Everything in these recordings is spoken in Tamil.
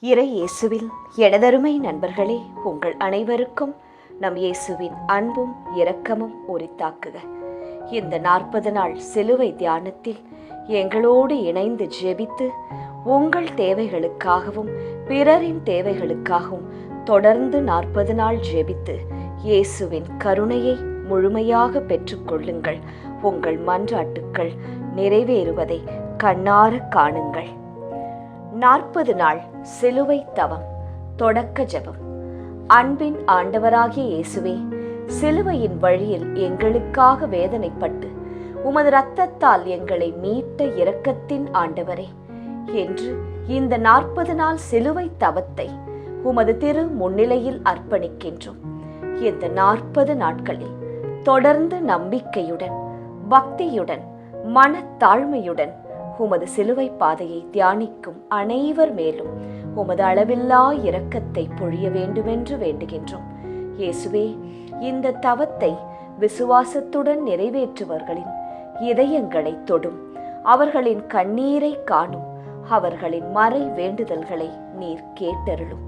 இறை இயேசுவில் எனதருமை நண்பர்களே, உங்கள் அனைவருக்கும் நம் இயேசுவின் அன்பும் இரக்கமும் உரித்தாக்குக. இந்த 40 நாள் சிலுவை தியானத்தில் எங்களோடு இணைந்து ஜெபித்து உங்கள் தேவைகளுக்காகவும் பிறரின் தேவைகளுக்காகவும் தொடர்ந்து 40 நாள் ஜெபித்து இயேசுவின் கருணையை முழுமையாக பெற்றுக்கொள்ளுங்கள். உங்கள் மன்றாட்டுக்கள் நிறைவேறுவதை கண்ணார காணுங்கள். 40 நாள் சிலுவை தவம் தொடக்க ஜெபம். அன்பின் ஆண்டவராகிய இயேசுவே, சிலுவையின் வழியில் எங்களுக்காக வேதனைப்பட்டு உமது இரத்தத்தால் எங்களை மீட்ட இரக்கத்தின் ஆண்டவரே, என்று இந்த 40 நாள் சிலுவை தவத்தை உமது திரு முன்னிலையில் அர்ப்பணிக்கின்றோம். இந்த 40 நாட்களில் தொடர்ந்து நம்பிக்கையுடன், பக்தியுடன், மனத்தாழ்மையுடன் உமது சிலுவை பாதையை தியானிக்கும் அனைவர் மேலும் உமது அளவில்லா இரக்கத்தை பொழிய வேண்டுமென்று வேண்டுகின்றோம். இயேசுவே, இந்த தவத்தை விசுவாசத்துடன் நிறைவேற்றுவர்களின் இதயங்களை தொடும், அவர்களின் கண்ணீரை காணும், அவர்களின் மறை வேண்டுதல்களை நீர் கேட்டருளும்.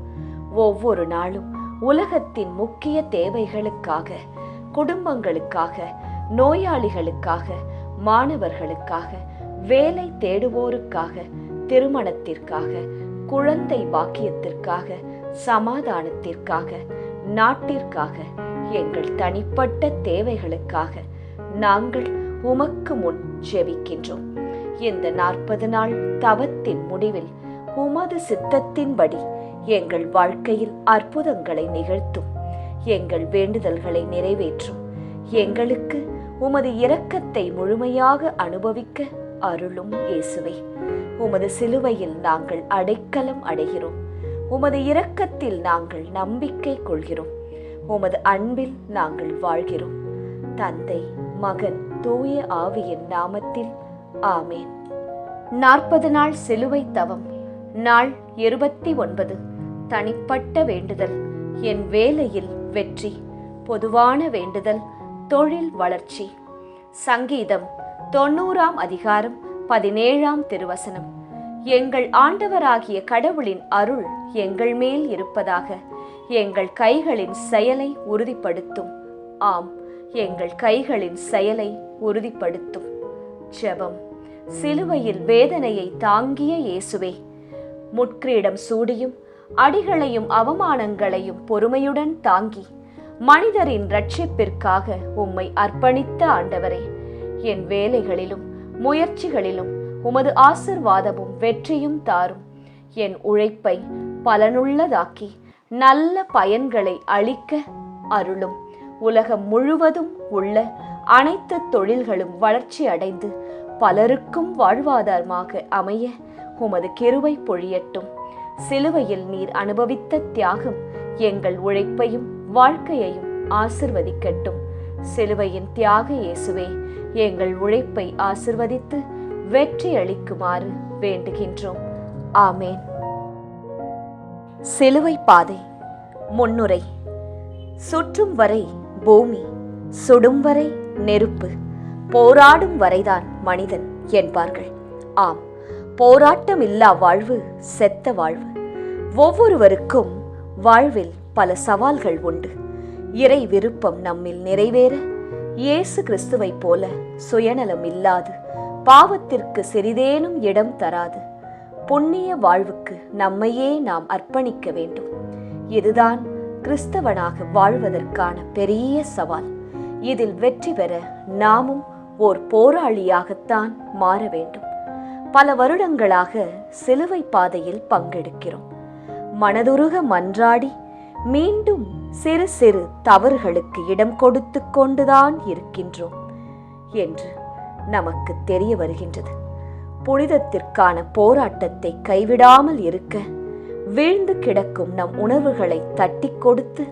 ஒவ்வொரு நாளும் உலகத்தின் முக்கிய தேவைகளுக்காக, குடும்பங்களுக்காக, நோயாளிகளுக்காக, மாணவர்களுக்காக, வேலை தேடுவோருக்காக, திருமணத்திற்காக, குழந்தை பாக்கியத்திற்காக, சமாதானத்திற்காக, நாட்டிற்காக, எங்கள் தனிப்பட்ட தேவைகளுக்காக நாங்கள் உமக்கு முன் ஜெபிக்கின்றோம். இந்த 40 நாள் தவத்தின் முடிவில் உமது சித்தத்தின்படி எங்கள் வாழ்க்கையில் அற்புதங்களை நிகழ்த்தும், எங்கள் வேண்டுதல்களை நிறைவேற்றும், எங்களுக்கு உமது இரக்கத்தை முழுமையாக அனுபவிக்க அருளும். இயேசுவே, உமது சிலுவையில் நாங்கள் அடைக்கலம் அடைகிறோம், உமது இரக்கத்தில் நாங்கள் நம்பிக்கை கொள்கிறோம், உமது அன்பில் நாங்கள் வாழ்கிறோம். தந்தை, மகன், தூய ஆவியின் நாமத்தில் ஆமேன். 40 நாள் சிலுவை தவம். நாள் 29. தனிப்பட்ட வேண்டுதல். என் வேலையில் வெற்றி. பொதுவான வேண்டுதல், தொழில் வளர்ச்சி. சங்கீதம் 90ஆம் அதிகாரம் 17ஆம் திருவசனம். எங்கள் ஆண்டவராகிய கடவுளின் அருள் எங்கள் மேல் இருப்பதாக. எங்கள் கைகளின் செயலை உறுதிப்படுத்தும். ஆம், எங்கள் கைகளின் செயலை உறுதிப்படுத்தும். ஜெபம். சிலுவையில் வேதனையை தாங்கிய இயேசுவே, முட்கிரீடம் சூடியும் அடிகளையும் அவமானங்களையும் பொறுமையுடன் தாங்கி மனிதரின் இரட்சிப்பிற்காக உம்மை அர்ப்பணித்த ஆண்டவரே, என் வேலைகளிலும் முயற்சிகளிலும் உமது ஆசீர்வாதமும் வெற்றியும் தாரும். என் உழைப்பை பலனுள்ளதாக்கி நல்ல பயன்களை அளிக்க அருளும். உலகம் முழுவதும் உள்ள அனைத்து தொழில்களும் வளர்ச்சி அடைந்து பலருக்கும் வாழ்வாதாரமாக அமைய உமது கிருபை பொழியட்டும். சிலுவையில் நீர் அனுபவித்த தியாகம் எங்கள் உழைப்பையும் வாழ்க்கையையும் ஆசிர்வதிக்கட்டும். சிலுவையின் தியாக இயேசுவே, எங்கள் உழைப்பை ஆசிர்வதித்து வெற்றி அளிக்குமாறு வேண்டுகின்றோம். ஆமேன். சிலுவை பாதை. முன்னுரை. சுற்றும் வரை பூமி, சுடும் வரை நெருப்பு, போராடும் வரைதான் மனிதன் என்பார்கள். ஆம், போராட்டம் இல்லா வாழ்வு செத்த வாழ்வு. ஒவ்வொருவருக்கும் வாழ்வில் பல சவால்கள் உண்டு. இறை விருப்பம் நம்மில் நிறைவேற இயேசு கிறிஸ்துவை போல சுயநலம் இல்லாது, பாவத்திற்கு சிறிதேனும் இடம் தராது புண்ணிய வாழ்வுக்கு நம்மையே நாம் அர்ப்பணிக்க வேண்டும். இதுதான் கிறிஸ்தவனாக வாழ்வதற்கான பெரிய சவால். இதில் வெற்றி பெற நாமும் ஓர் போராளியாகத்தான் மாற வேண்டும். பல வருடங்களாக சிலுவை பாதையில் பங்கெடுக்கிறோம். மனதுருக மன்றாடி மீண்டும் சிறு சிறு தவறுகளுக்கு இடம் கொடுத்து கொண்டுதான் இருக்கின்றோம் என்று நமக்கு தெரிய வருகின்றது. புனிதத்திற்கான போராட்டத்தை கைவிடாமல் இருக்க வீழ்ந்து கிடக்கும் நம் உணர்வுகளை தட்டி கொடுத்து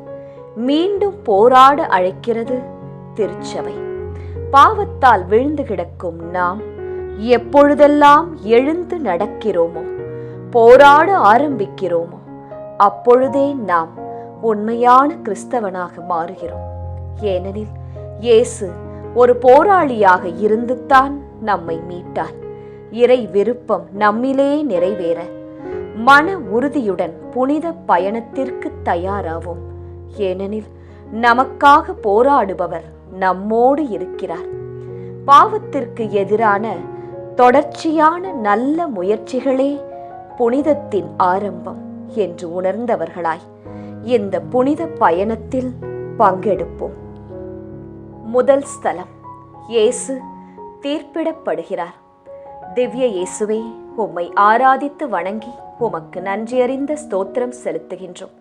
மீண்டும் போராட அழைக்கிறது திருச்சபை. பாவத்தால் வீழ்ந்து கிடக்கும் நாம் எப்பொழுதெல்லாம் எழுந்து நடக்கிறோமோ, போராட ஆரம்பிக்கிறோமோ, அப்பொழுதே நாம் உண்மையான கிறிஸ்தவனாக மாறுகிறோம். ஏனெனில் இயேசு ஒரு போராளியாக இருந்துத்தான் நம்மை மீட்டார். இறை விருப்பம் நம்மிலே நிறைவேற மன உறுதியுடன் புனித பயணத்திற்கு தயாராவோம். ஏனெனில் நமக்காக போராடுபவர் நம்மோடு இருக்கிறார். பாவத்திற்கு எதிரான தொடர்ச்சியான நல்ல முயற்சிகளே புனிதத்தின் ஆரம்பம் என்று உணர்ந்தவர்களாய் இந்த புனித பயணத்தில் பங்கெடுப்போம். முதல் ஸ்தலம், இயேசு தீர்ப்பிடப்படுகிறார். திவ்ய இயேசுவே, உம்மை ஆராதித்து வணங்கி உமக்கு நன்றியறிந்த ஸ்தோத்திரம் செலுத்துகின்றோம்.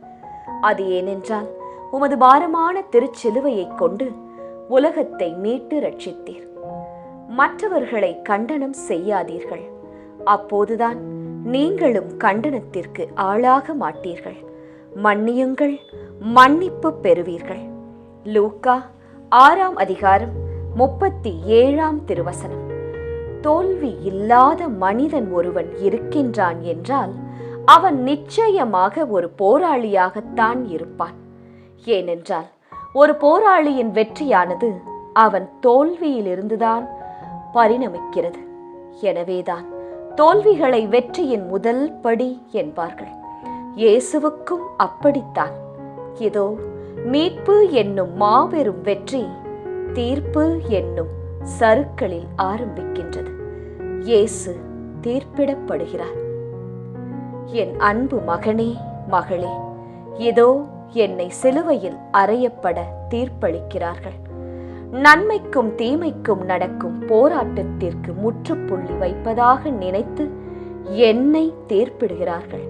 அது ஏனென்றால் உமது பாரமான திருச்சிலுவையை கொண்டு உலகத்தை மீட்டு ரட்சித்தீர். மற்றவர்களை கண்டனம் செய்யாதீர்கள், அப்போதுதான் நீங்களும் கண்டனத்திற்கு ஆளாக மாட்டீர்கள். மன்னியுங்கள், மன்னிப்பு பெறுவீர்கள். லூக்கா 6ஆம் அதிகாரம் 37ஆம் திருவசனம். தோல்வி இல்லாத மனிதன் ஒருவன் இருக்கின்றான் என்றால் அவன் நிச்சயமாக ஒரு போராளியாகத்தான் இருப்பான். ஏனென்றால் ஒரு போராளியின் வெற்றியானது அவன் தோல்வியிலிருந்துதான் பரிணமிக்கிறது. எனவேதான் தோல்விகளை வெற்றியின் முதல் படி என்பார்கள். இயேசுவுக்கும் அப்படித்தான். இதோ மீட்பு என்னும் மாபெரும் வெற்றி தீர்ப்பு என்னும் சறுக்களில் ஆரம்பிக்கின்றது. இயேசு தீர்ப்பிடப்படுகிறார். என் அன்பு மகனே, மகளே, இதோ என்னை சிலுவையில் அறையப்பட தீர்ப்பளிக்கிறார்கள். நன்மைக்கும் தீமைக்கும் நடக்கும் போராட்டத்திற்கு முற்றுப்புள்ளி வைப்பதாக நினைத்து என்னை தீர்ப்பிடுகிறார்கள்.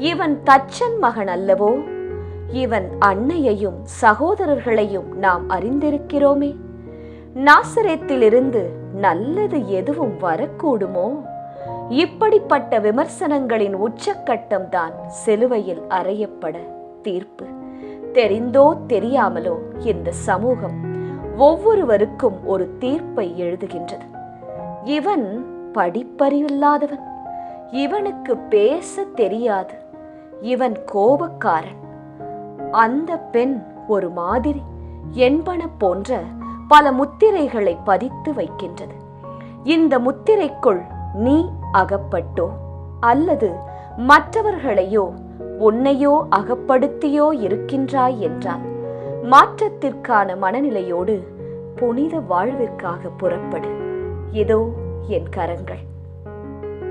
இவன் தச்சன் மகன் அல்லவோ? இவன் அன்னையையும் சகோதரர்களையும் நாம் அறிந்திருக்கிறோமே. நாசரேத்திலிருந்து நல்லது எதுவும் வரக்கூடுமோ? இப்படிப்பட்ட விமர்சனங்களின் உச்சக்கட்டம்தான் சிலுவையில் அறையப்பட தீர்ப்பு. தெரிந்தோ தெரியாமலோ இந்த சமூகம் ஒவ்வொருவருக்கும் ஒரு தீர்ப்பை எழுதுகின்றது. இவன் படிப்பறிவில்லாதவன், இவனுக்கு பேச தெரியாது, இவன் கோபக்காரன், அந்த பெண் ஒரு மாதிரி என்பன போன்ற பல முத்திரைகளை பதித்து வைக்கின்றது. இந்த முத்திரைக்குள் நீ அகப்பட்டோ அல்லது மற்றவர்களையோ உன்னையோ அகப்படுத்தியோ இருக்கின்றாய் என்றால் மாற்றத்திற்கான மனநிலையோடு புனித வாழ்விற்காக புறப்படு. இதோ என் கரங்கள்.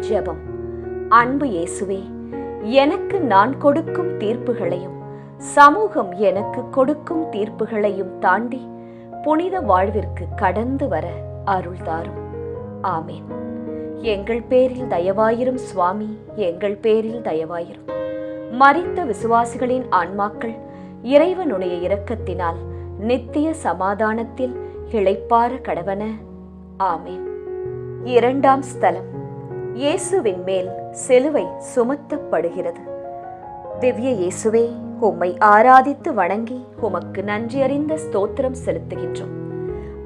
ஜெபம். அன்பு இயேசுவே, எனக்கு நான் கொடுக்கும் தீர்ப்புகளையும் சமூகம் எனக்கு கொடுக்கும் தீர்ப்புகளையும் தாண்டி புனித வாழ்விற்கு கடந்து வர அருள் தாரும். ஆமேன். எங்கள் பேரில் தயவாயிரும் சுவாமி, எங்கள் பேரில் தயவாயிரும். மரித்த விசுவாசிகளின் ஆன்மாக்கள் இறைவனுடைய இரக்கத்தினால் நித்திய சமாதானத்தில் இளைப்பாற கடவன. ஆமேன். இரண்டாம் ஸ்தலம், இயேசுவின் மேல் சிலுவை சுமத்தப்படுகிறது. திவ்ய இயேசுவே, உம்மை ஆராதித்து வணங்கி உமக்கு நன்றியறிந்த ஸ்தோத்திரம் செலுத்துகின்றோம்.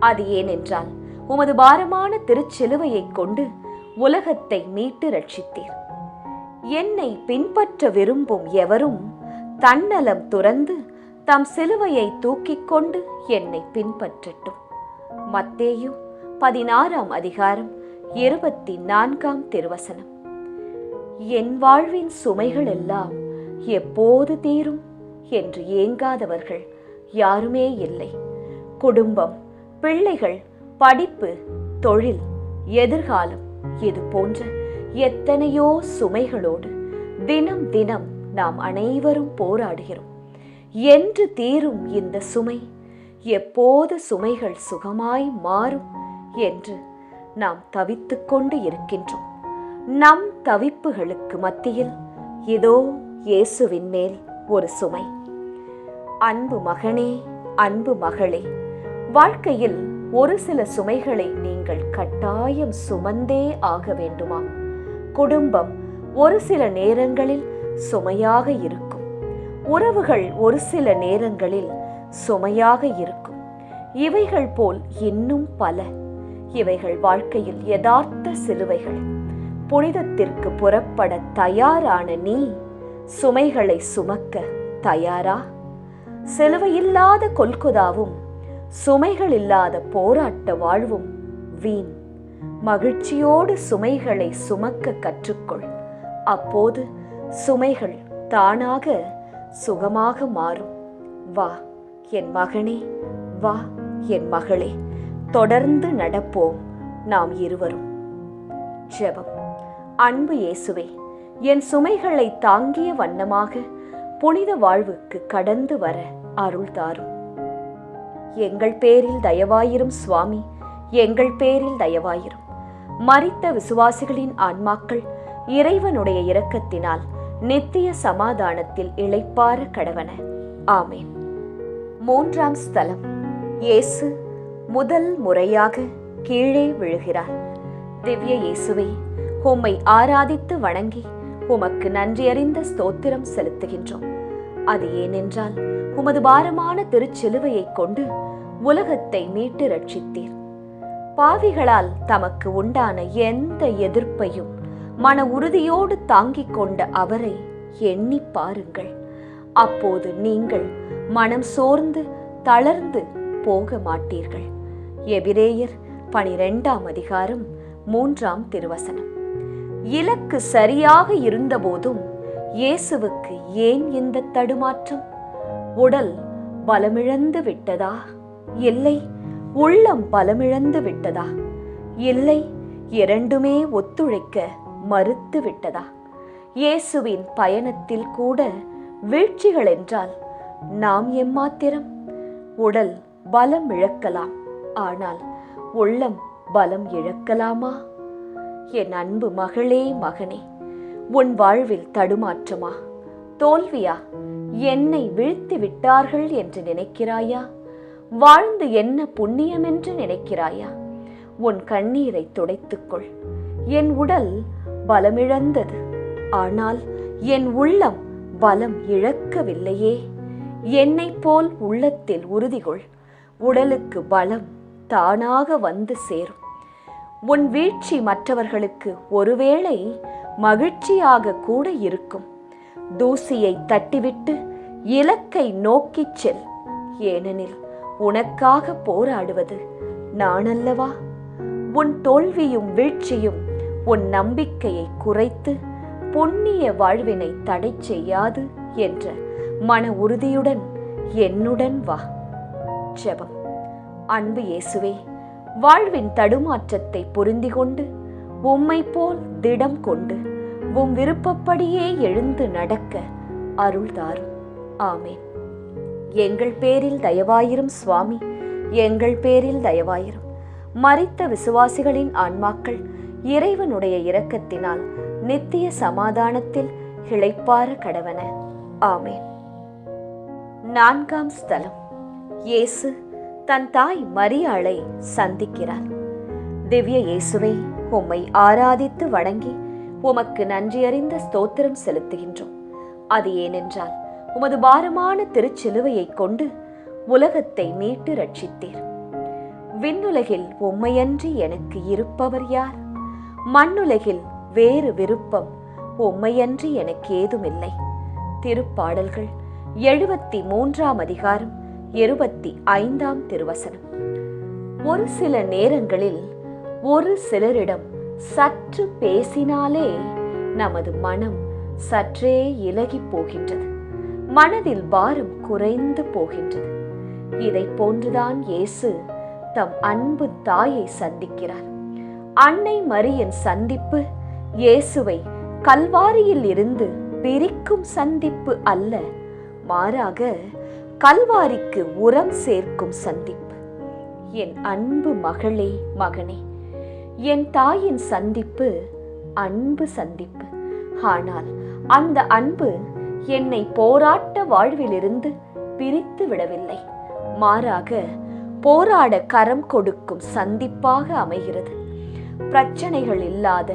அது ஏனென்றால் உமது பாரமான திருச்சிலுவையை கொண்டு உலகத்தை மீட்டு ரட்சித்தீர். என்னை பின்பற்ற விரும்பும் எவரும் தன்னலம் துறந்து தம் சிலுவையை தூக்கிக் கொண்டு என்னை பின்பற்றட்டும். மத்தேயு 16ஆம் அதிகாரம் 24ஆம் திருவசனம். என் வாழ்வின் சுமைகள் எல்லாம் எப்போது தீரும் என்று ஏங்காதவர்கள் யாருமே இல்லை. குடும்பம், பிள்ளைகள், படிப்பு, தொழில், எதிர்காலம், இது போன்ற எத்தனையோ சுமைகளோடு தினம் தினம் நாம் அனைவரும் போராடுகிறோம். என்று தீரும் இந்த சுமை? எப்போது சுமைகள் சுகமாய் மாறும் என்று நாம் தவித்துக் கொண்டு இருக்கின்றோம். நம் தவிப்புகளுக்கு மத்தியில் இதோ இயேசுவின் மேல் ஒரு சுமை. அன்பு மகனே, அன்பு மகளே, வாழ்க்கையில் ஒரு சில சுமைகளை நீங்கள் கட்டாயம் சுமந்தே ஆக வேண்டுமா? குடும்பம் ஒரு சில நேரங்களில் சுமையாக இருக்கும். உறவுகள் ஒரு சில நேரங்களில் சுமையாக இருக்கும். இவைகள் போல் இன்னும் பல. இவைகள் வாழ்க்கையில் யதார்த்த சிலுவைகள். புனிதத்திற்கு புறப்பட தயாரான நீ சுமைகளை சுமக்க தயாரா? சிலுவையில்லாத கொல்கொதாவும் சுமைகள் இல்லாத போராட்ட வாழ்வும் வீண். மகிழ்ச்சியோடு சுமைகளை சுமக்க கற்றுக்கொள். அப்போது சுமைகள் தானாக சுகமாக மாறும். வா என் மகனே, வா என் மகளே, தொடர்ந்து நடப்போம் நாம் இருவரும். ஜெபம். அன்பு இயேசுவே, என் சுமைகளை தாங்கிய வண்ணமாக புனித வாழ்வுக்கு கடந்து வர அருள் தாரும். எங்கள் பேரில் தயவாயிரும் சுவாமி, எங்கள் பேரில் தயவாயிரும். மரித்த விசுவாசிகளின் ஆன்மாக்கள் இறைவனுடைய இரக்கத்தினால் நித்திய சமாதானத்தில் இளைப்பாற கடவன. ஆமேன். 3ஆம் ஸ்தலம். இயேசு முதல் முறையாக கீழே விழுகிறார். திவ்ய இயேசுவே, உம்மை ஆராதித்து வணங்கி உமக்கு நன்றியறிந்த ஸ்தோத்திரம் செலுத்துகின்றோம். அது ஏனென்றால் உமது பாரமான திருச்சிலுவையை கொண்டு உலகத்தை மீட்டு ரட்சித்தீர். பாவிகளால் தமக்கு உண்டான எந்த எதிர்ப்பையும் மன உறுதியோடு தாங்கிக் கொண்ட அவரை எண்ணி பாருங்கள். அப்போது நீங்கள் மனம் சோர்ந்து தளர்ந்து போக மாட்டீர்கள். எபிரேயர் 12ஆம் அதிகாரம் 3ஆம் திருவசனம். இலக்கு சரியாக இருந்தபோதும் இயேசுவுக்கு ஏன் இந்த தடுமாற்றம்? உடல் பலமிழந்து விட்டதா? இல்லை, உள்ளம் பலமிழந்து விட்டதா? இல்லை, இரண்டுமே ஒத்துழைக்க மறுத்து விட்டதா? இயேசுவின் பயணத்தில் கூட வீழ்ச்சிகள் என்றால் நாம் எம்மாத்திரம்? உடல் பலம் இழக்கலாம், ஆனால் உள்ளம் பலம் இழக்கலாமா? என் அன்பு மகளே, மகனே, உன் வாழ்வில் தடுமாற்றமா, தோல்வியா? என்னை வீழ்த்தி விட்டார்கள் என்று நினைக்கிறாயா? வாழ்ந்து என்ன புண்ணியம் என்று நினைக்கிறாயா? உன் கண்ணீரை துடைத்துக்கொள். என் உடல் பலமிழந்தது, ஆனால் என் உள்ளம் பலம் இழக்கவில்லையே. என்னை போல் உள்ளத்தில் உறுதிகொள். உடலுக்கு பலம் தானாக வந்து சேரும். உன் வீழ்ச்சி மற்றவர்களுக்கு ஒருவேளை மகிழ்ச்சியாக கூட இருக்கும். தூசியை தட்டிவிட்டு இலக்கை நோக்கிச் செல். ஏனெனில் உனக்காக போராடுவது நானல்லவா? உன் தோல்வியும் வீழ்ச்சியும் உன் நம்பிக்கையை குறைத்து புண்ணிய வாழ்வினை தடை செய்யாது என்ற மன உறுதியுடன் என்னுடன் வா. ஜெபம். அன்பு இயேசுவே, வாழ்வின் தடுமாற்றத்தை பொருந்தி கொண்டு உம்மை போல் திடம் கொண்டு உம் விருப்பப்படியே எழுந்து நடக்க அருள் தாரும். ஆமேன். எங்கள் பேரில் தயவாயிரும் சுவாமி, எங்கள் பேரில் தயவாயிரும். மரித்த விசுவாசிகளின் ஆன்மாக்கள் இறைவனுடைய இரக்கத்தினால் நித்திய சமாதானத்தில் இளைப்பாற கடவன. ஆமேன். 4ஆம் ஸ்தலம். இயேசு தன் தாய் மரியாளை சந்திக்கிறார். திவ்ய இயேசுவை, உம்மை ஆராதித்து வணங்கி உமக்கு நன்றியறிந்த ஸ்தோத்திரம் செலுத்துகின்றோம். அது ஏனென்றால் உமது பாரமான திருச்சிலுவையை கொண்டு உலகத்தை மீட்டு ரட்சித்தீர். விண்ணுலகில் உம்மையன்றி எனக்கு இருப்பவர் யார்? மண்ணுலகில் வேறு விருப்பம் உம்மையன்றி எனக்கு ஏதுமில்லை. திருப்பாடல்கள் 73ஆம் அதிகாரம் 25ஆம் திருவசனம். ஒரு சில நேரங்களில் ஒரு சிலரிடம் சற்று பேசினாலே நமது மனம் சற்றே இலகி போகின்றது, மனதில் பாரம் குறைந்து போகின்றது. இதை போன்றுதான் இயேசு தம் அன்பு தாயை சந்திக்கிறார். அன்னை மரியின் சந்திப்பு இயேசுவை கல்வாரியில் இருந்து பிரிக்கும் சந்திப்பு அல்ல, மாறாக கல்வாரிக்கு உரம் சேர்க்கும் சந்திப்பு. என் அன்பு மகளே, மகனே, என் தாயின் சந்திப்பு அன்பு சந்திப்பு. ஆனால் அந்த அன்பு என்னை போராட்ட வாழ்விலிருந்து பிரித்து விடவில்லை, மாறாக போராட கரம் கொடுக்கும் சந்திப்பாக அமைகிறது. பிரச்சனைகள் இல்லாத,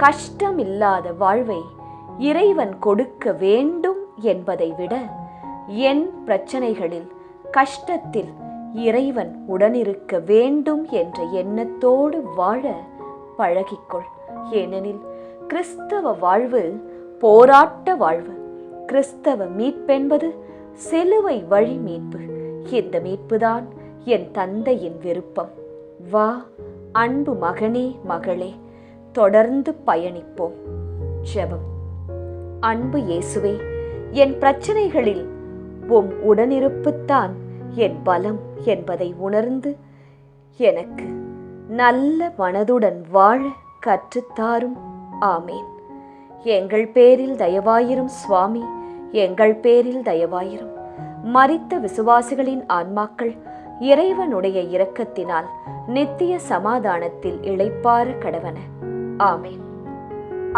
கஷ்டம் இல்லாத வாழ்வை இறைவன் கொடுக்க வேண்டும் என்பதை விட என் பிரச்சனைகளில், கஷ்டத்தில் இறைவன் உடனிருக்க வேண்டும் என்ற எண்ணத்தோடு வாழ பழகிக்கொள். ஏனெனில் கிறிஸ்தவ வாழ்வு போராட்ட வாழ்வு. கிறிஸ்தவ மீட்பென்பது சிலுவை வழி மீட்பு. இந்த மீட்புதான் என் தந்தையின் விருப்பம். வா அன்பு மகனே, மகளே, தொடர்ந்து பயணிப்போம். ஜெபம். அன்பு இயேசுவே, என் பிரச்சனைகளில் உம் உடனிருப்புத்தான் என் பலம் என்பதை உணர்ந்து எனக்கு நல்ல மனதுடன் வாழ கற்றுத்தாரும். ஆமேன். எங்கள் பேரில் தயவாயிரும் சுவாமி, எங்கள் பேரில் தயவாயிரும். மரித்த விசுவாசிகளின் ஆன்மாக்கள் இறைவனுடைய இரக்கத்தினால் நித்திய சமாதானத்தில் இளைப்பாற கடவன. ஆமேன்.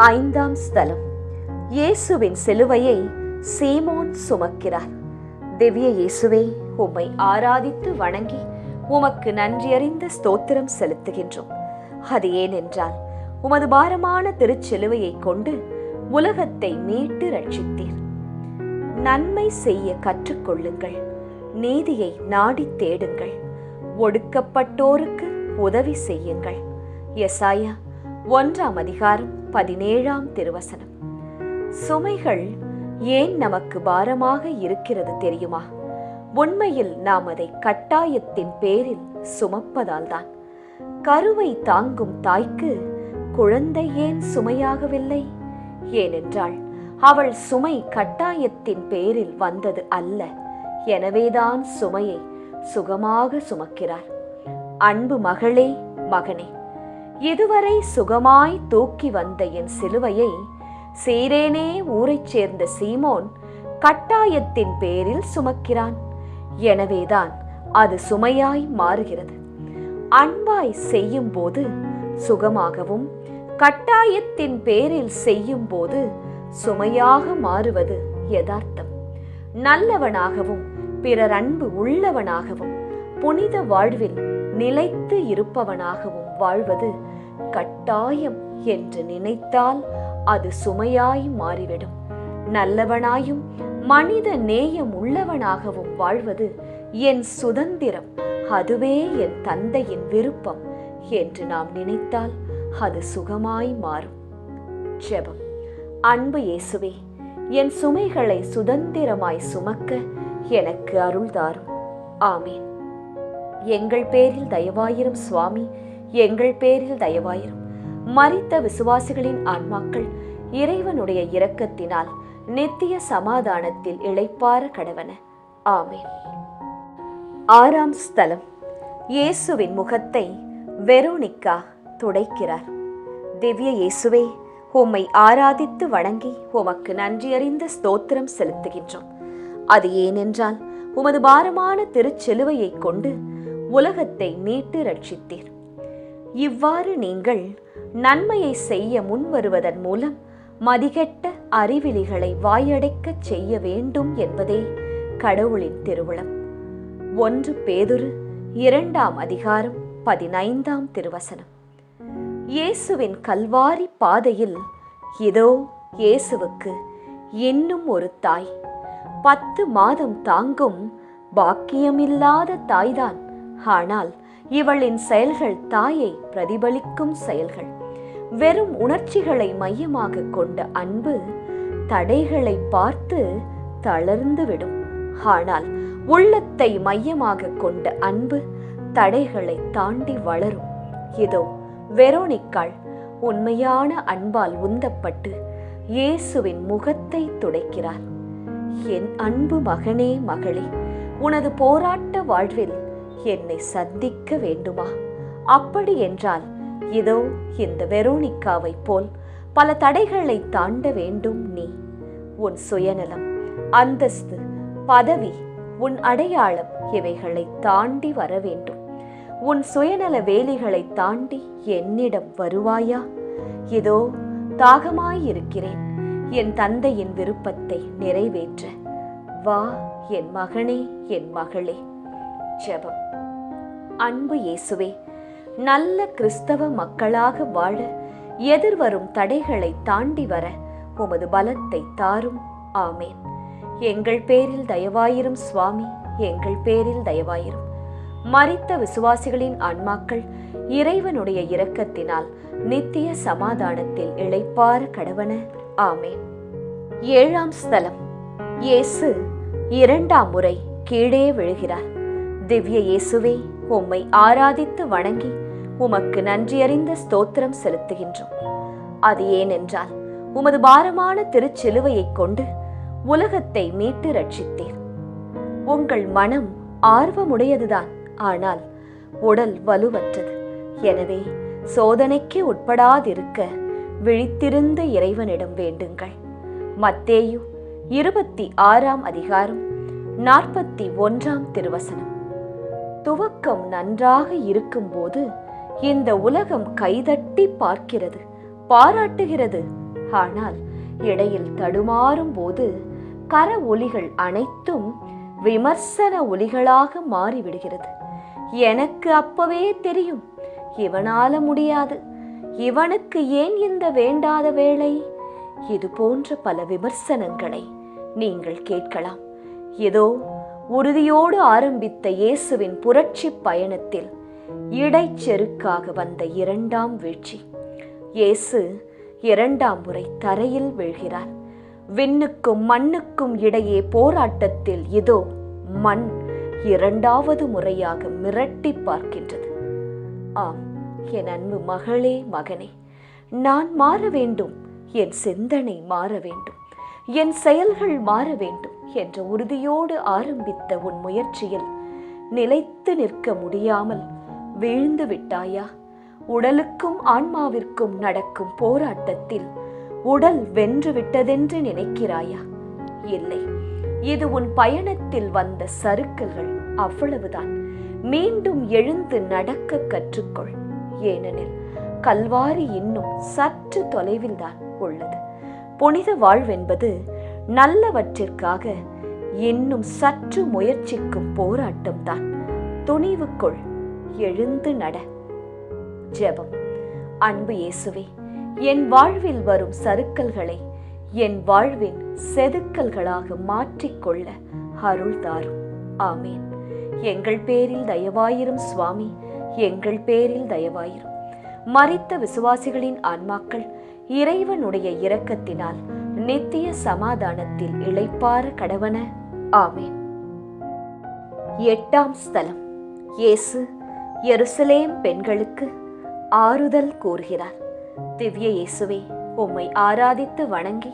5ஆம் ஸ்தலம். இயேசுவின் சிலுவையை சீமோன் சுமக்கிறார். திவ்ய இயேசுவே, உம்மை ஆராதித்து வணங்கி உமக்கு நன்றியறிந்த ஸ்தோத்திரம் செலுத்துகின்றோம். அது ஏனென்றால் உமது பாரமான திருச்சிலுவையை கொண்டு உலகத்தை மீட்டு ரட்சித்தீர். நன்மை செய்ய கற்றுக்கொள்ளுங்கள், நீதியை நாடி தேடுங்கள், ஒடுக்கப்பட்டோருக்கு உதவி செய்யுங்கள். எசாயா 1ஆம் அதிகாரம் 17ஆம் திருவசனம். சுமைகள் ஏன் நமக்கு பாரமாக இருக்கிறது தெரியுமா? உண்மையில் நாம் அதை கட்டாயத்தின் பேரில் சுமப்பதால்தான். கருவை தாங்கும் தாய்க்கு குழந்தை ஏன் சுமையாகவில்லை? ஏனென்றால் அவள் சுமை கட்டாயத்தின் பேரில் வந்தது அல்ல. எனவேதான் சுமையை சுகமாக சுமக்கிறார். அன்பு மகளே, மகனே, இதுவரை சுகமாய் தூக்கி வந்த என் சிலுவையை சீரேனே ஊரைச் சேர்ந்த சீமோன் கட்டாயத்தின் பேரில் சுமக்கிறான். எனவேதான் அது சுமையாய் மாறுகிறது. அன்பாய் செய்யும் போது சுகமாகவும், கட்டாயத்தின் பேரில் செய்யும் போது சுமையாக மாறுவது யதார்த்தம். நல்லவனாகவும் பிறர் அன்பு உள்ளவனாகவும் புனித வாழ்வில் நிலைத்து இருப்பவனாகவும் வாழ்வது கட்டாயம் என்று நினைத்தால் அது சுமையாய் மாறிவிடும். நல்லவனாயும் மனித நேயம் உள்ளவனாகவும் வாழ்வது என் சுதந்திரம், அதுவே என் தந்தையின் விருப்பம் என்று நாம் நினைத்தால் அது சுகமாய் மாறும். ஜெபம். அன்பு இயேசுவே, என் சுமைகளை சுதந்திரமாய் சுமக்க எனக்கு அருள் தாரும். ஆமேன். எங்கள் பேரில் தயவாயிரும் சுவாமி, எங்கள் பேரில் தயவாயிரும். மரித்த விசுவாசிகளின் ஆன்மாக்கள் இறைவனுடைய இரக்கத்தினால் நித்திய சமாதானத்தில் இளைப்பாற கடவன. ஆமேன். 6ஆம் ஸ்தலம். இயேசுவின் முகத்தை வெரோனிக்கா துடைக்கிறார். திவ்ய இயேசுவே, உம்மை ஆராதித்து வணங்கி உமக்கு நன்றியறிந்த ஸ்தோத்திரம் செலுத்துகின்றோம். அது ஏனென்றால் உமது பாரமான திருச்சிலுவையை கொண்டு உலகத்தை மீட்டு ரட்சித்தீர். இவ்வாறு நீங்கள் நன்மையை செய்ய முன்வருவதன் மூலம் மதிகெட்ட அறிவிலிகளை வாயடைக்கச் செய்ய வேண்டும் என்பதே கடவுளின் திருவுளம். 1 பேதுரு 2ஆம் அதிகாரம் 15ஆம் திருவசனம். இயேசுவின் கல்வாரி பாதையில் இதோ இயேசுவுக்கு இன்னும் ஒரு தாய். 10 மாதம் தாங்கும் பாக்கியமில்லாத தாய்தான். ஆனால் இவளின் செயல்கள் தாயை பிரதிபலிக்கும் செயல்கள். வெறும் உணர்ச்சிகளை மையமாக கொண்ட அன்பு தடைகளை பார்த்து தளர்ந்துவிடும். ஆனால் உள்ளத்தை மையமாக கொண்ட அன்பு தடைகளை தாண்டி வளரும். இதோ வெரோனிக்காள் உண்மையான அன்பால் உந்தப்பட்டு இயேசுவின் முகத்தை துடைக்கிறார். என் அன்பு மகனே, மகளே, உனது போராட்ட வாழ்வில் என்னை சந்திக்க வேண்டுமா? அப்படி என்றால் இதோ இந்த வெரோனிக்காவை போல் பல தடைகளை தாண்ட வேண்டும். நீ உன் சுயநலம், அந்தஸ்து, பதவி, உன் அடையாளம் இவைகளை தாண்டி வர வேண்டும். உன் சுயநல வேலிகளை தாண்டி என்னிடம் வருவாயா? இதோ தாகமாயிருக்கிறேன், என் தந்தையின் விருப்பத்தை நிறைவேற்ற. வா என் மகனே, என் மகளே. ஜெபம். அன்பு இயேசுவே, நல்ல கிறிஸ்தவ மக்களாக வாழ எதிர்வரும் தடைகளை தாண்டி வர உமது பலத்தை தாரும். ஆமேன். எங்கள் பேரில் தயவாயிரும் சுவாமி, எங்கள் பேரில் தயவாயிரும். மரித்த விசுவாசிகளின் ஆன்மாக்கள் இறைவனுடைய இரக்கத்தினால் நித்திய சமாதானத்தில் இளைப்பாற கடவன. ஆமேன். 7ஆம் ஸ்தலம். இயேசு 2ஆம் முறை கீழே விழுகிறார். திவ்ய இயேசுவே, உம்மை ஆராதித்து வணங்கி உமக்கு நன்றியறிந்த ஸ்தோத்திரம் செலுத்துகின்றோம். அது ஏனென்றால் உமது பாரமான திருச்சிலுவையைக் கொண்டு உலகத்தை மீட்டு ரட்சித்தீர். உங்கள் மனம் ஆர்வமுடையதுதான், ஆனால் உடல் வலுவற்றது. எனவே சோதனைக்கு உட்படாதிருக்க விழித்திருந்த இறைவனிடம் வேண்டுங்கள். மத்தேயு 26:41 திருவசனம். துவக்கம் நன்றாக இருக்கும்போது இந்த உலகம் கைதட்டி பார்க்கிறது, பாராட்டுகிறது. ஆனால் இடையில் தடுமாறும் போது கர ஒலிகள் அனைத்தும் விமர்சன ஒலிகளாக மாறிவிடுகிறது. எனக்கு அப்பவே தெரியும், இவனால முடியாது, இவனுக்கு ஏன் இந்த வேண்டாத வேலை? இது போன்ற பல விமர்சனங்களை நீங்கள் கேட்கலாம். ஏதோ உறுதியோடு ஆரம்பித்த இயேசுவின் புரட்சி பயணத்தில் இடைச்செருக்காக வந்த 2ஆம் வீழ்ச்சி. இயேசு 2ஆம் முறை தரையில் வீழ்கிறார். விண்ணுக்கும் மண்ணுக்கும் இடையே போராட்டத்தில் இதோ மண் 2வது முறையாக மிரட்டி பார்க்கின்றது. ஆம், என் அன்பு மகளே, மகனே, நான் மாற வேண்டும், என் சிந்தனை மாற வேண்டும், என் செயல்கள் மாற வேண்டும் என்ற உறுதியோடு ஆரம்பித்த உன் முயற்சியில் நிலைத்து நிற்க முடியாமல் வீழ்ந்து விட்டாயா? உடலுக்கும் ஆன்மாவிற்கும் நடக்கும் போராட்டத்தில் உடல் வென்று விட்டதென்று நினைக்கிறாயா? இல்லை, இது உன் பயணத்தில் வந்த சறுக்கல்கள், அவ்வளவுதான். மீண்டும் எழுந்து நடக்க கற்றுக்கொள். ஏனெனில் கல்வாரி இன்னும் சற்று தொலைவில்தான் உள்ளது. புனித வாழ்வென்பது நல்லவற்றிற்காக இன்னும் சற்று முயற்சிக்கும் போராட்டம்தான். துணிவு கொள், எழுந்து நட. ஜெபம். அன்பு இயேசுவே, என் வாழ்வில் வரும் சறுக்கல்களை என் வாழ்வின் செதுக்கல்களாக மாற்றிக்கொள்ள அருள் தாரும். ஆமேன். எங்கள் பேரில் தயவாயிரும் சுவாமி, எங்கள் பேரில் தயவாயிரும். மரித்த விசுவாசிகளின் ஆன்மாக்கள் இறைவனுடைய இரக்கத்தினால் நித்திய சமாதானத்தில் இளைப்பாற கடவன. ஆமேன். 8ஆம் ஸ்தலம். இயேசு எருசலேம் பெண்களுக்கு ஆறுதல் கூறுகிறார். திவ்ய இயேசுவே, உம்மை ஆராதித்து வணங்கி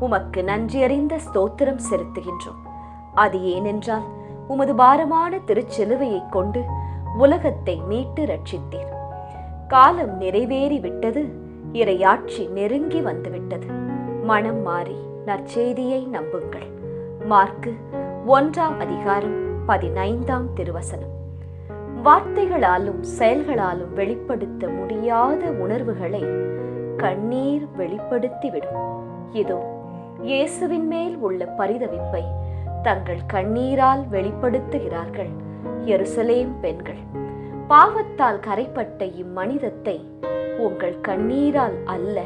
உமக்கு நன்றியறிந்த ஸ்தோத்திரம் செலுத்துகின்றோம். அது ஏனென்றால் உமது பாரமான திருச்சிலுவையைக் கொண்டு உலகத்தை மீட்டு ரட்சித்தீர். காலம் நிறைவேறிவிட்டது, இறையாட்சி நெருங்கி வந்துவிட்டது. மனம் மாறி நற்செய்தியை நம்புங்கள். மார்க்கு 1:15 திருவசனம். வார்த்தைகளாலும் செயல்களாலும் வெளிப்படுத்த முடியாத உணர்வுகளை கண்ணீர் வெளிப்படுத்திவிடும். இதோ இயேசுவின் மேல் உள்ள பரிதவிப்பை தங்கள் கண்ணீரால் வெளிப்படுத்துகிறார்கள் எருசலேம் பெண்கள். பாவத்தால் கரைப்பட்ட இம்மனிதத்தை உங்கள் கண்ணீரால் அல்ல,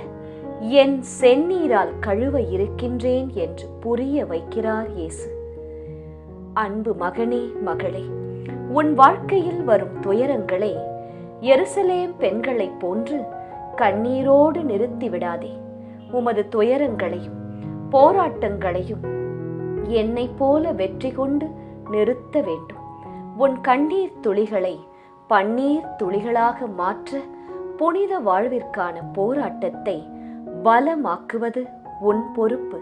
என் செந்நீரால் கழுவ இருக்கின்றேன் என்று புரிய வைக்கிறார் இயேசு. அன்பு மகனே, மகளே, உன் வாழ்க்கையில் வரும் துயரங்களை எருசலேம் பெண்களைப் போன்று கண்ணீரோடு நிறுத்திவிடாதே. உமது துயரங்களையும் போராட்டங்களையும் என்னை போல வெற்றி கொண்டு நிறுத்த வேண்டும். உன் கண்ணீர் துளிகளை பன்னீர் துளிகளாக மாற்ற புனித வாழ்விற்கான போராட்டத்தை பலமாக்குவது உன் பொறுப்பு.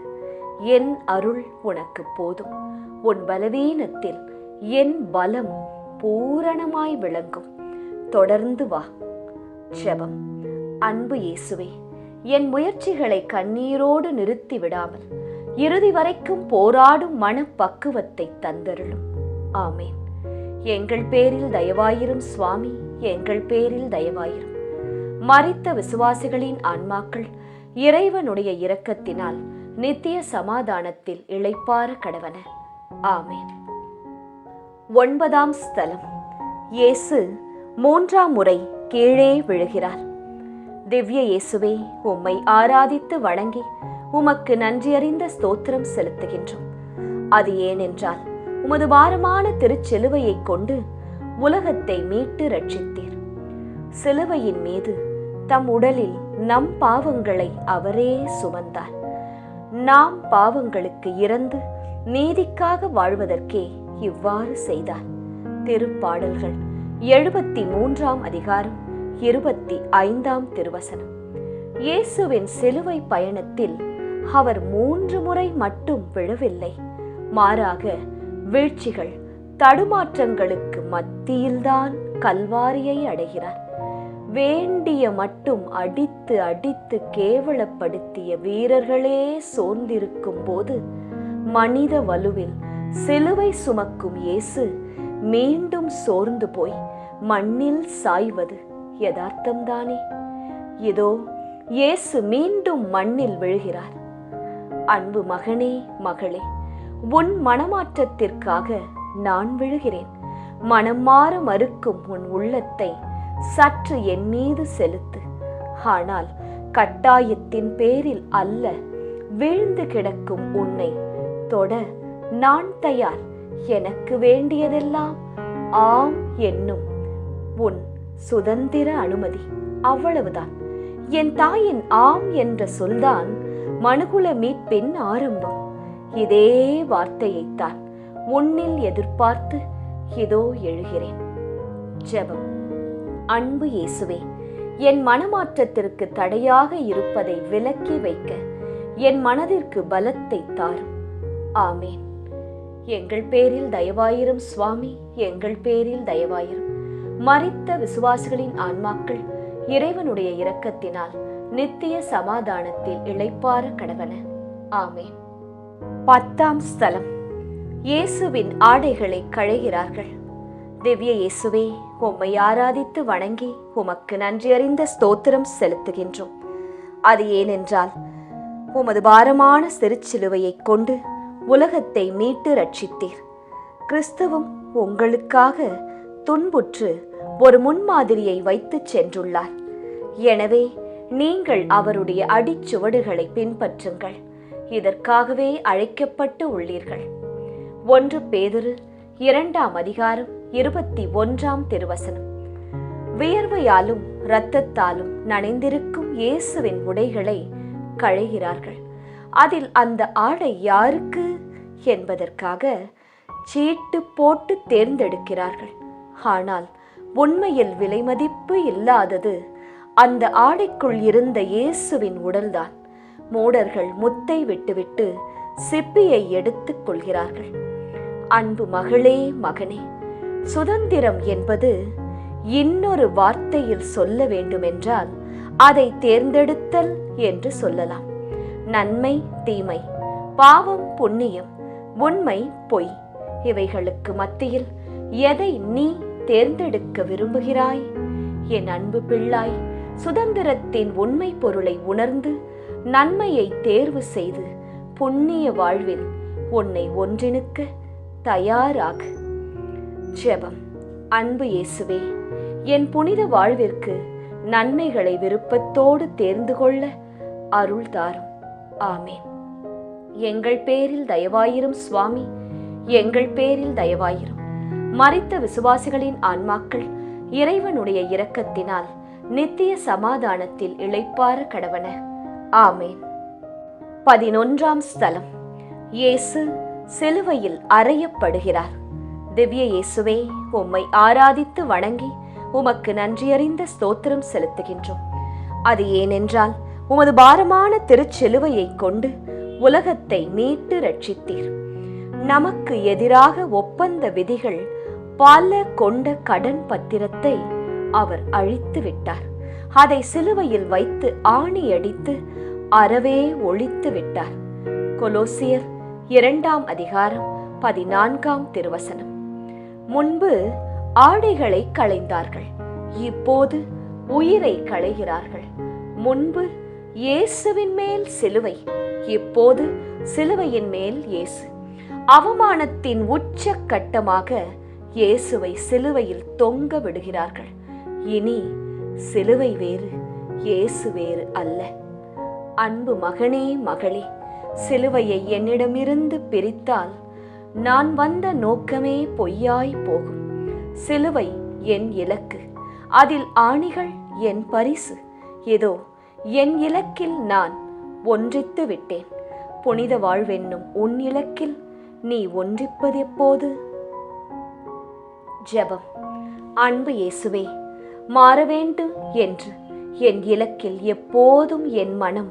என் அருள் உனக்கு போதும். உன் பலவீனத்தில் என் பலம் பூரணமாய் விளங்கும். தொடர்ந்து வா. ஜெபம். அன்பு இயேசுவே, என் முயற்சிகளை கண்ணீரோடு நிறுத்தி விடாமல் இறுதி வரைக்கும் போராடும் மனப்பக்குவத்தை தந்தருளும். ஆமேன். எங்கள் பேரில் தயவாயிரும் சுவாமி, எங்கள் பேரில் தயவாயிரும். மரித்த விசுவாசிகளின் ஆன்மாக்கள் இறைவனுடைய இரக்கத்தினால் நித்திய சமாதானத்தில் இளைப்பாற கடவன. ஆமேன். 9ஆம் ஸ்தலம். இயேசு 3ஆம் முறை கீழே விழுகிறார். திவ்ய இயேசுவே, உம்மை ஆராதித்து வணங்கி உமக்கு நன்றியறிந்த ஸ்தோத்திரம் செலுத்துகின்றோம். அது ஏனென்றால் உமது பாரமான திருச்சிலுவையைக் கொண்டு உலகத்தை மீட்டு ரட்சித்தீர். சிலுவையின் மீது தம் உடலில் நம் பாவங்களை அவரே சுமந்தார். நாம் பாவங்களுக்கு இறந்து நீதிக்காக வாழ்வதற்கே இவ்வாறு செய்தார். திருப்பாடல்கள் 73 அதிகாரம் 25 திருவசனம். இயேசுவின் சிலுவை பயணத்தில் அவர் 3 முறை மட்டும் விழவில்லை. மாறாக வீழ்ச்சிகள், தடுமாற்றங்களுக்கு மத்தியில்தான் கல்வாரியை அடைகிறார். வேண்டிய மட்டும் அடித்து அடித்து கேவலப்படுத்திய வீரர்களே சோர்ந்திருக்கும் போது மனித வலுவில் சிலுவை சுமக்கும் இயேசு மீண்டும் சோர்ந்து போய் மண்ணில் சாய்வது யதார்த்தம்தானே? இதோ இயேசு மீண்டும் மண்ணில் விழுகிறார். அன்பு மகனே, மகளே, உன் மனமாற்றத்திற்காக நான் விழுகிறேன். மனம் மாற மறுக்கும் உன் உள்ளத்தை சற்று என் மீது செலுத்து. ஆனால் கட்டாயத்தின் பேரில் அல்ல. வீழ்ந்து கிடக்கும் உன்னை தொட நான் தயார். எனக்கு வேண்டியதெல்லாம் ஆம் என்னும் உன் சுதந்திர அனுமதி, அவ்வளவுதான். என் தாயின் ஆம் என்ற சொல்தான் மனுகுல மீட்பின் ஆரம்பம். இதே வார்த்தையைத்தான் உன்னில் எதிர்பார்த்து இதோ எழுகிறேன். ஜெபம். அன்பு இயேசுவே, என் மனமாற்றத்திற்கு தடையாக இருப்பதை விலக்கி வைக்க என் மனதிற்கு பலத்தை தாரும். ஆமேன். எங்கள் பேரில் தயவாயிரும் சுவாமி, எங்கள் பேரில் தயவாயிரும். மரித்த விசுவாசிகளின் ஆன்மாக்கள் இறைவனுடைய இரக்கத்தினால் நித்திய சமாதானத்தில் இளைப்பாற கடவன. ஆமேன். 10ஆம் ஸ்தலம். இயேசுவின் ஆடைகளை களைகிறார்கள். திவ்ய இயேசுவே, உம்மை ஆராதித்து வணங்கி உமக்கு நன்றியறிந்த ஸ்தோத்திரம் செலுத்துகின்றோம். அது ஏனென்றால் உமது பாரமான சிறுச்சிலுவையை கொண்டு உலகத்தை மீட்டு ரட்சித்தீர். கிறிஸ்துவும் உங்களுக்காக துன்புற்று ஒரு முன்மாதிரியை வைத்து சென்றுள்ளார். எனவே நீங்கள் அவருடைய அடிச்சுவடுகளை பின்பற்றுங்கள். இதற்காகவே அழைக்கப்பட்டு உள்ளீர்கள். 1 பேதுரு 2ஆம் அதிகாரம் 21ஆம் திருவசனம். வியர்வையாலும் இரத்தத்தாலும் நனைந்திருக்கும் இயேசுவின் உடைகளை களைகிறார்கள். அதில் அந்த ஆடை யாருக்கு என்பதற்காக சீட்டு போட்டு தேர்ந்தெடுக்கிறார்கள். ஆனால் உண்மையில் விலைமதிப்பு இல்லாதது அந்த ஆடைக்குள் இருந்த இயேசுவின் உடல்தான். மூடர்கள் முத்தை விட்டுவிட்டு சிப்பியை எடுத்துக் கொள்கிறார்கள். அன்பு மகளே, மகனே, சுதந்திரம் என்பது இன்னொரு வார்த்தையில் சொல்ல வேண்டுமென்றால் அதை தேர்ந்தெடுத்தல் என்று சொல்லலாம். நன்மை, தீமை, பாவம், புண்ணியம், உண்மை, பொய், இவைகளுக்கு மத்தியில் எதை நீ தேர்ந்தெடுக்க விரும்புகிறாய்? என் அன்பு பிள்ளாய், சுதந்திரத்தின் உண்மை பொருளை உணர்ந்து நன்மையை தேர்வு செய்து புண்ணிய வாழ்வில் உன்னை ஒன்றிணுக்க தயாராகு. ஜெபம். அன்பு இயேசுவே, என் புனித வாழ்விற்கு நன்மைகளை விருப்பத்தோடு தேர்ந்து கொள்ள அருள் தாரும். ஆமேன். எங்கள் பேரில் தயவாயிரும் சுவாமி, எங்கள் பேரில் தயவாயிரும். மரித்த விசுவாசிகளின் ஆன்மாக்கள் இறைவனுடைய இரக்கத்தினால் நித்திய சமாதானத்தில் இளைப்பாற கடவன. ஆமேன். 11ஆம் ஸ்தலம். இயேசு சிலுவையில் அறையப்படுகிறார். திவ்ய இயேசுவே, உம்மை ஆராதித்து வணங்கி உமக்கு நன்றியறிந்த ஸ்தோத்திரம் செலுத்துகின்றோம். அது ஏனென்றால் உமது பாரமான திருச்சிலுவையை கொண்டு உலகத்தை மீட்டு ரட்சித்தீர். நமக்கு எதிராக ஒப்பந்த விதிகள் பல கொண்ட கடன் பத்திரத்தை அவர் அழித்து விட்டார். அதை சிலுவையில் வைத்து ஆணியடித்து அறவே ஒழித்து விட்டார். கொலோசியர் 2ஆம் அதிகாரம் 14ஆம் திருவசனம். முன்பு ஆடைகளை களைந்தார்கள், இப்போது உயிரை களைகிறார்கள். முன்பு இயேசுவின் மேல் சிலுவை, இப்போது சிலுவையின் மேல் இயேசு. அவமானத்தின் உச்ச கட்டமாக இயேசுவை சிலுவையில் தொங்க விடுகிறார்கள். இனி சிலுவை வேறு, இயேசு வேறு அல்ல. அன்பு மகனே, மகளே, சிலுவையை என்னிடமிருந்து பிரித்தால் நான் வந்த நோக்கமே பொய்யாய் போகும். சிலுவை என் இலக்கு, அதில் ஆணிகள் என் பரிசு. இதோ என் இலக்கில் நான் ஒன்றித்து விட்டேன். புனித வாழ்வென்னும் உன் இலக்கில் நீ ஒன்றிப்பது எப்போது? ஜெபம். அன்பு இயேசுவே, மாற வேண்டும் என்று என் இலக்கில் எப்போதும் என் மனம்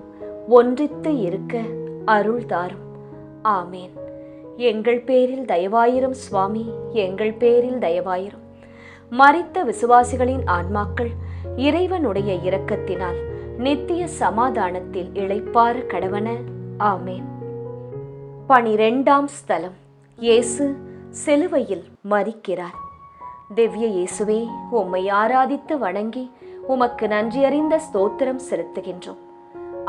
ஒன்றித்து இருக்க அருள் தாரும். ஆமேன். எங்கள் பேரில் தயவாயிரும் சுவாமி, எங்கள் பேரில் தயவாயிரும். மரித்த விசுவாசிகளின் ஆன்மாக்கள் இறைவனுடைய இரக்கத்தினால் நித்திய சமாதானத்தில் இளைப்பாற கடவன. ஆமேன். 12ஆம் ஸ்தலம். இயேசு சிலுவையில் மரிக்கிறார். திவ்ய இயேசுவே, உம்மை ஆராதித்து வணங்கி உமக்கு நன்றியறிந்த ஸ்தோத்திரம் செலுத்துகின்றோம்.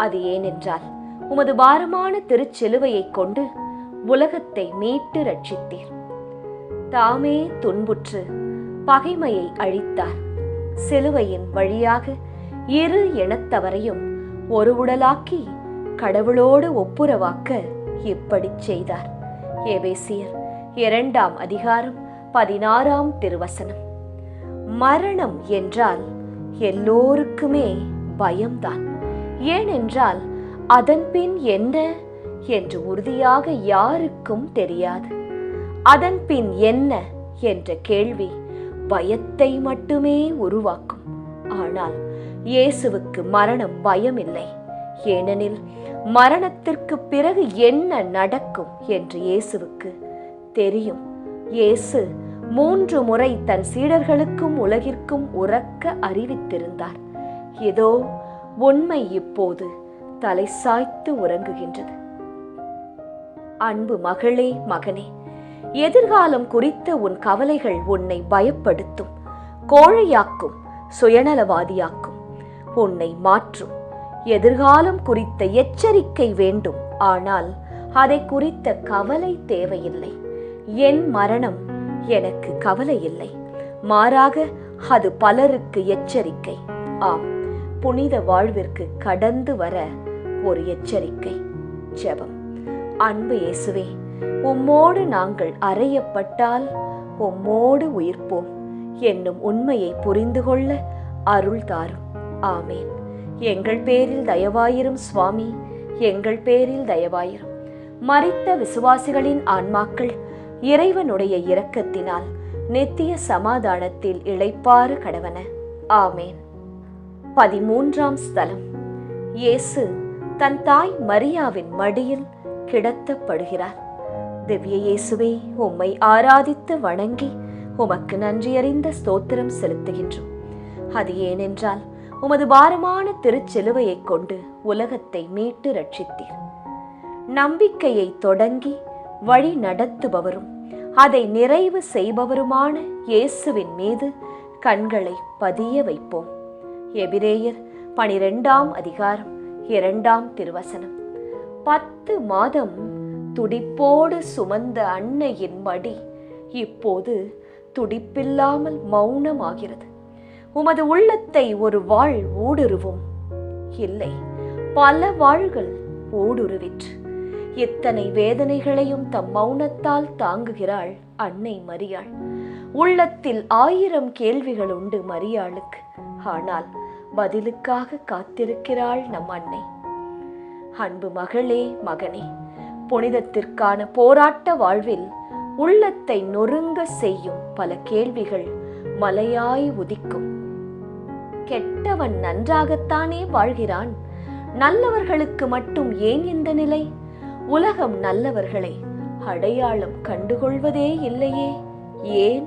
அது ஏனென்றால் உமது பாரமான திருச்சிலுவையை கொண்டு உலகத்தை மீட்டு ரட்சித்தீர். தாமே துன்புற்று பகைமையை அழித்தார். சிலுவையின் வழியாக இரு இனத்தவரையும் ஒரு உடலாக்கி கடவுளோடு ஒப்புரவாக்க இப்படி செய்தார். எபேசியர் 2ஆம் அதிகாரம் 16ஆம் திருவசனம். மரணம் என்றால் எல்லோருக்குமே பயம்தான். ஏனென்றால் அதன் பின் என்ன என்று உறுதியாக யாருக்கும் தெரியாது. அதன் பின் என்ன என்ற கேள்வி பயத்தை மட்டுமே உருவாக்கும். ஆனால் இயேசுவுக்கு மரணம் பயமில்லை. ஏனெனில் மரணத்திற்கு பிறகு என்ன நடக்கும் என்று இயேசுவுக்கு தெரியும். இயேசு 3 முறை தன் சீடர்களுக்கும் உலகிற்கும் உரக்க அறிவித்திருந்தார். இதோ உண்மை இப்போது தலை சாய்த்து உறங்குகின்றது. அன்பு மகளே, மகனே, எதிர்காலம் குறித்த உன் கவலைகள் உன்னை பயப்படுத்தும், கோழையாக்கும், சுயநலவாதியாக்கும், உன்னை மாற்றும். எதிர்காலம் குறித்த எச்சரிக்கை வேண்டும், ஆனால் அதை குறித்த கவலை தேவையில்லை. என் மரணம் எனக்கு கவலை இல்லை, மாறாக அது பலருக்கு எச்சரிக்கை. ஆம், புனித வாழ்விற்கு கடந்து வர ஒரு எச்சரிக்கை. ஜெபம். அன்பு இயேசுவே, உம்மோடு நாங்கள் அறையப்பட்டால் உம்மோடு உயிர்ப்போம் என்னும் உண்மையை புரிந்து கொள்ள அருள் தாரும். ஆமேன். எங்கள் பேரில் தயவாயிரும் சுவாமி, எங்கள் பேரில் தயவாயிரும். மரித்த விசுவாசிகளின் ஆன்மாக்கள் இறைவனுடைய இரக்கத்தினால் நித்திய சமாதானத்தில் இளைப்பாற கடவன. ஆமேன். 13ஆம் ஸ்தலம். இயேசு தன் தாய் மரியாவின் மடியில் கிடத்தப்படுகிறார். திவ்ய இயேசுவே, உம்மை ஆராதித்து வணங்கி உமக்கு நன்றியறிந்த ஸ்தோத்திரம் செலுத்துகின்றோம். அது ஏனென்றால் உமது பாரமான திருச்சிலுவையை கொண்டு உலகத்தை மீட்டு ரட்சித்தீர். நம்பிக்கையை தொடங்கி வழி நடத்துபவரும் அதை நிறைவு செய்பவருமான இயேசுவின் மீது கண்களை பதிய வைப்போம். எபிரேயர் 12ஆம் அதிகாரம் 2ஆம் திருவசனம். 10 மாதம் துடிப்போடு சுமந்த அன்னையின் மடி இப்போது துடிப்பில்லாமல் மௌனமாகிறது. உமது உள்ளத்தை ஒரு வாழ் ஊடுருவும். இல்லை, பல வாள்கள் ஊடுருவிற்று. இத்தனை வேதனைகளையும் தம் மௌனத்தால் தாங்குகிறாள் அன்னை மரியாள். உள்ளத்தில் 1000 கேள்விகள் உண்டு மரியாளுக்கு. ஆனால் பதிலுக்காக காத்திருக்கிறாள் நம் அன்னை. அன்பு மகளே, மகனே, புனிதத்திற்கான போராட்ட வாழ்வில் உள்ளத்தை நொறுங்க செய்யும் பல கேள்விகள் மலையாய் உதிக்கும். கெட்டவன் நன்றாகத்தானே வாழ்கிறான், நல்லவர்களுக்கு மட்டும் ஏன் இந்த நிலை? உலகம் நல்லவர்களை அடையாளம் கண்டுகொள்வதே இல்லையே, ஏன்?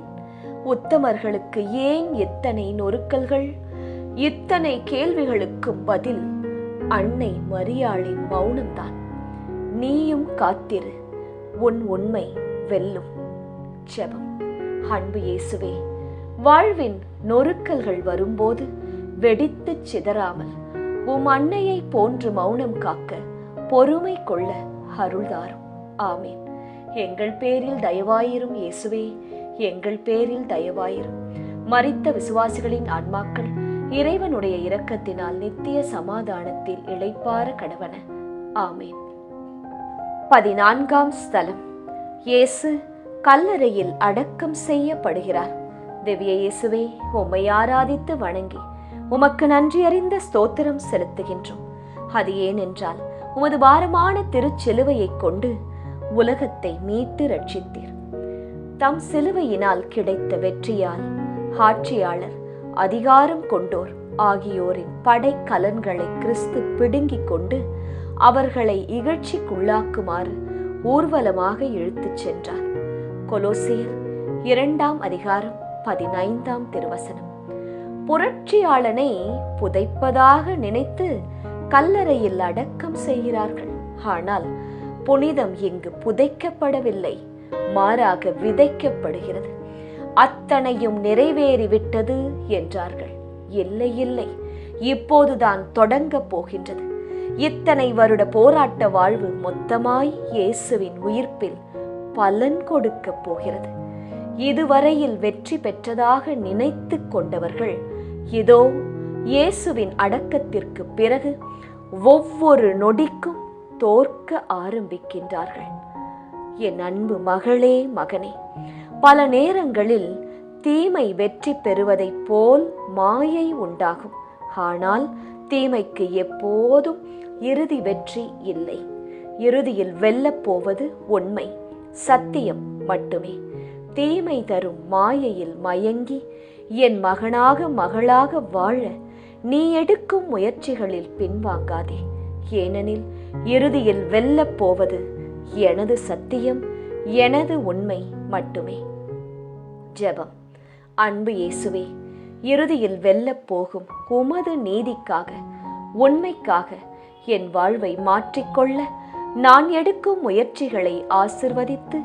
உத்தமர்களுக்கு ஏன் இத்தனை நொறுக்கல்கள்? இத்தனை கேள்விகளுக்கு பதில் அன்னை மரியாளின் மௌனம்தான். நீயும் காத்திரு, உன் உண்மை வெல்லும். ஜெபம். அன்பு இயேசுவே, வாழ்வின் நொறுக்கல்கள் வரும்போது வெடித்து சிதறாமல் உம் அன்னையை போன்று மௌனம் காக்க பொறுமை கொள்ள அருள்தாரும். ஆமீன். எங்கள் பேரில் தயவாயிரும் இயேசுவே, எங்கள் பேரில் தயவாயிரும். மரித்த விசுவாசிகளின் ஆன்மாக்கள் இறைவனுடைய இரக்கத்தினால் நித்திய சமாதானத்தில் இளைப்பாற கடவன. ஆமீன். 14ஆம் ஸ்தலம். இயேசு கல்லறையில் அடக்கம் செய்யப்படுகிறார். திவ்ய இயேசுவே, உம்மை ஆராதித்து வணங்கி உமக்கு நன்றியறிந்த ஸ்தோத்திரம் செலுத்துகின்றோம். அது ஏனென்றால் உமது பாரமான திருச்சிலுவையை கொண்டு உலகத்தை மீட்டு ரட்சித்தீர். தம் சிலுவையினால் கிடைத்த வெற்றியால் ஆட்சியாளர், அதிகாரம் கொண்டோர், ஆகியோரின் படைக்கலன்களை கிறிஸ்து பிடுங்கிக் கொண்டு அவர்களை இகழ்ச்சிக்குள்ளாக்குமாறு ஊர்வலமாக இழுத்துச் சென்றார். கொலோசியர் 2:15 திருவசனம். புரட்சியாளனை புதைப்பதாக நினைத்து கல்லறையில் அடக்கம் செய்கிறார்கள். ஆனால் புனிதம் இங்கு புதைக்கப்படவில்லை, மாறாக விதைக்கப்படுகிறது. அத்தனையும் நிறைவேறிவிட்டது என்றார்கள். இல்லை இல்லை, இப்போதுதான் தொடங்கப் போகின்றது. இத்தனை வருட போராட்ட வாழ்வு மொத்தமாய் இயேசுவின் உயிர்ப்பில் பலன் கொடுக்க போகிறது. இதுவரையில் வெற்றி பெற்றதாக நினைத்து கொண்டவர்கள் இதோ இயேசுவின் அடக்கத்திற்கு பிறகு ஒவ்வொரு நொடிக்கும் தோற்க ஆரம்பிக்கின்றார்கள். என் அன்பு மகளே, மகனே, பல நேரங்களில் தீமை வெற்றி பெறுவதைப் போல் மாயை உண்டாகும். ஆனால் தீமைக்கு எப்போதும் இறுதி வெற்றி இல்லை. இறுதியில் வெல்லப் போவது உண்மை, சத்தியம் மட்டுமே. தீமை தரும் மாயையில் மயங்கி என் மகனாக மகளாக வாழ நீ எடுக்கும் முயற்சிகளில் பின்வாங்காதே. ஏனெனில் இறுதியில் வெல்லப் போவது எனது சத்தியம், எனது உண்மை மட்டுமே. ஜெபம். அன்பு இயேசுவே, இறுதியில் வெல்லப் போகும் உமது நீதிக்காக, உண்மைக்காக என் வாழ்வை மாற்றிக்கொள்ள நான் எடுக்கும் முயற்சிகளை ஆசிர்வதித்து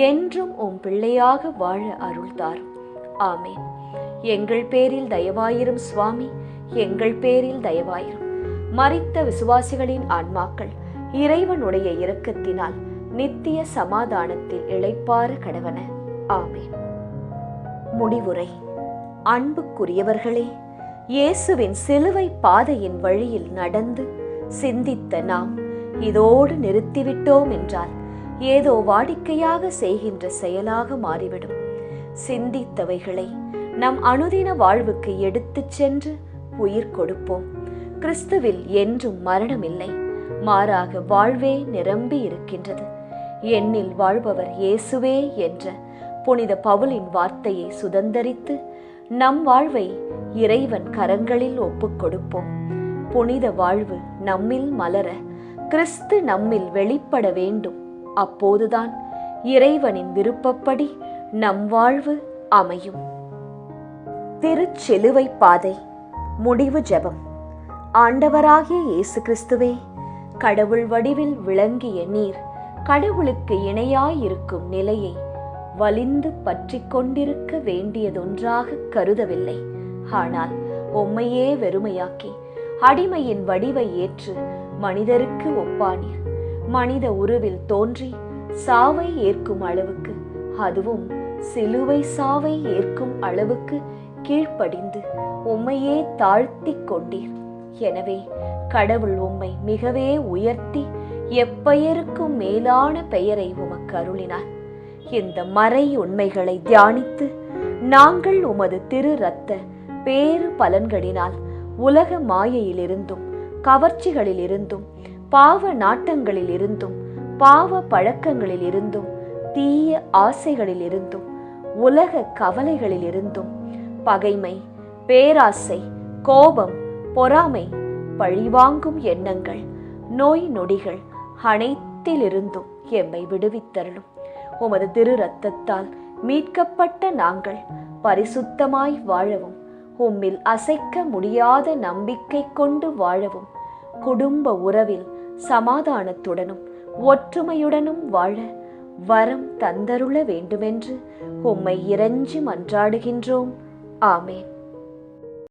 என்றும் உம் பிள்ளையாக வாழ அருள்தாரும். ஆமேன். எங்கள் பேரில் தயவாயிரும் சுவாமி, எங்கள் பேரில் தயவாயிரும். மரித்த விசுவாசிகளின் ஆன்மாக்கள் இறைவனுடைய இரக்கத்தினால் நித்திய சமாதானத்தில் இளைப்பாற கடவன. ஆமேன். முடிவுரை. அன்புக்குரியவர்களே, இயேசுவின் சிலுவை பாதையின் வழியில் நடந்து சிந்தித்த நாம் இதோடு நிறுத்திவிட்டோம் என்றால் ஏதோ வாடிக்கையாக செய்கின்ற செயலாக மாறிவிடும். சிந்தித்தவைகளை நம் அனுதின வாழ்வுக்கு எடுத்துச் சென்று உயிர் கொடுப்போம். கிறிஸ்துவில் என்றும் மரணமில்லை, மாறாக வாழ்வே நிரம்பி இருக்கின்றது. என்னில் வாழ்பவர் இயேசுவே என்ற புனித பவுலின் வார்த்தையை சுதந்தரித்து நம் வாழ்வை இறைவன் கரங்களில் ஒப்புக் கொடுப்போம். புனித வாழ்வு நம்மில் மலர கிறிஸ்து நம்மில் வெளிப்பட வேண்டும். அப்போதுதான் இறைவனின் விருப்பப்படி நம் வாழ்வு அமையும். திருச்சிலுவை பாதை. முடிவு ஜெபம். ஆண்டவராகிய இயேசு கிறிஸ்துவே, கடவுள் வடிவில் விளங்கிய நீர் கடவுளுக்கு இணையாயிருக்கும் நிலையை வலிந்து பற்றி கொண்டிருக்க வேண்டியதொன்றாக கருதவில்லை. ஆனால் உம்மையே வெறுமையாக்கி அடிமையின் வடிவை ஏற்று மனிதருக்கு ஒப்பானீர். மனித உருவில் தோன்றி சாவை ஏற்கும் அளவுக்கு, அதுவும் சிலுவை சாவை ஏற்கும் அளவுக்கு கீழ்ப்படிந்து உம்மையே தாழ்த்தி கொண்டீர். எனவே கடவுள் உம்மை மிகவே உயர்த்தி எப்பெயருக்கும் மேலான பெயரை உமக்கு அருளினார். இந்த மறை உண்மைகளை தியானித்து நாங்கள் உமது திரு இரத்த பேறு பலன்களினால் உலக மாயையிலிருந்தும் கவர்ச்சிகளிலிருந்தும் பாவ நாட்டங்களிலிருந்தும் பாவ பழக்கங்களிலிருந்தும் தீய ஆசைகளிலிருந்தும் உலக கவலைகளிலிருந்தும் பகைமை, பேராசை, கோபம், பொறாமை, பழிவாங்கும் எண்ணங்கள், நோய் நொடிகள் அனைத்திலிருந்தும் எம்மை விடுவித்தருளும். உமது திரு இரத்தத்தால் மீட்கப்பட்ட நாங்கள் பரிசுத்தமாய் வாழவும், உம்மில் அசைக்க முடியாத நம்பிக்கை கொண்டு வாழவும், குடும்ப உறவில் சமாதானத்துடனும் ஒற்றுமையுடனும் வாழ வரம் தந்தருள வேண்டுமென்று உம்மை இறைஞ்சி மன்றாடுகின்றோம். ஆமேன்.